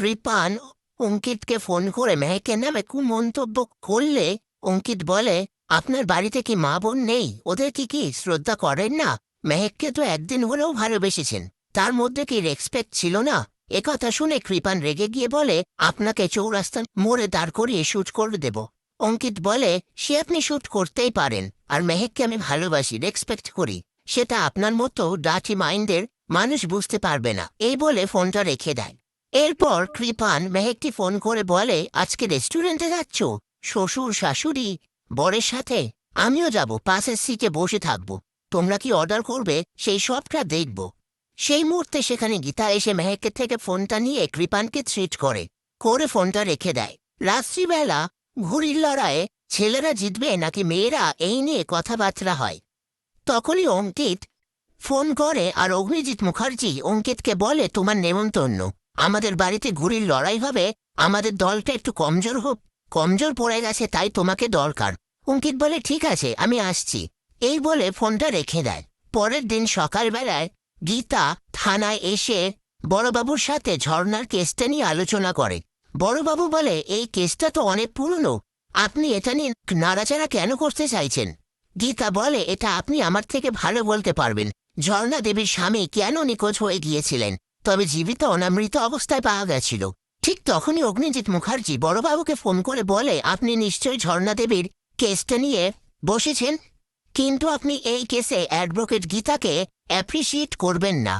কৃপান অঙ্কিতকে phone করে মেহেকের নামে কুমন্তব্য করলে অঙ্কিত বলে, আপনার বাড়িতে কি মা বোন নেই? ওদের কি শ্রদ্ধা করেন না? মেহেককে তো একদিন হলেও ভালোবেসেছেন, তার মধ্যে কি রেসপেক্ট ছিল না? একথা শুনে কৃপান রেগে গিয়ে বলে, আপনাকে চৌরাস্তার মোড়ে দাঁড় করিয়ে শ্যুট করে দেব। অঙ্কিত বলে, সে আপনি শ্যুট করতেই পারেন, আর মেহেককে আমি ভালোবাসি, রেসপেক্ট করি, সেটা আপনার মতো ডার্টি মাইন্ডের মানুষ বুঝতে পারবে না। এই বলে ফোনটা রেখে দেয়। এরপর কৃপান মেহেককে ফোন করে বলে, আজকে রেস্টুরেন্টে যাচ্ছ? শ্বশুর শাশুড়ি বরের সাথে? আমিও যাব, পাশের সিটে বসে থাকবো, তোমরা কি অর্ডার করবে সেই সবটা দেখব। সেই মুহূর্তে সেখানে গীতা এসে মেহেকের থেকে ফোনটা নিয়ে কৃপানকে ট্রিট করে ফোনটা রেখে দেয়। রাত্রিবেলা ঘুড়ির লড়াইয়ে ছেলেরা জিতবে নাকি মেয়েরা, এই নিয়ে কথাবার্তা হয়। তখনই অঙ্কিত ফোন করে আর অগ্নিজিৎ মুখার্জি অঙ্কিতকে বলে, তোমার নেমন্তন্ন, আমাদের বাড়িতে ঘুড়ির লড়াই হবে, আমাদের দলটা একটু কমজোর পড়ে গেছে, তাই তোমাকে দরকার। অঙ্কিত বলে, ঠিক আছে, আমি আসছি। এই বলে ফোনটা রেখে দেয়। পরের দিন সকালবেলায় গীতা থানায় এসে বড়বাবুর সাথে ঝর্ণার কেসটা নিয়ে আলোচনা করে। বড়বাবু বলে, এই কেসটা তো অনেক পুরনো, আপনি এটা নিয়ে নাড়াচাড়া কেন করতে চাইছেন? গীতা বলে, এটা আপনি আমার থেকে ভালো বলতে পারবেন। ঝর্ণা দেবীর স্বামী কেন নিখোঁজ হয়ে গিয়েছিলেন, তবে জীবিত অনামৃত অবস্থায় পাওয়া গেছিল। ঠিক তখনই অগ্নিজিৎ মুখার্জি বড়বাবুকে ফোন করে বলে, আপনি নিশ্চয়ই ঝর্ণা দেবীর কেসটা নিয়ে বসেছেন, কিন্তু আপনি এই কেসে অ্যাডভোকেট গীতাকে অ্যাপ্রিসিয়েট করবেন না।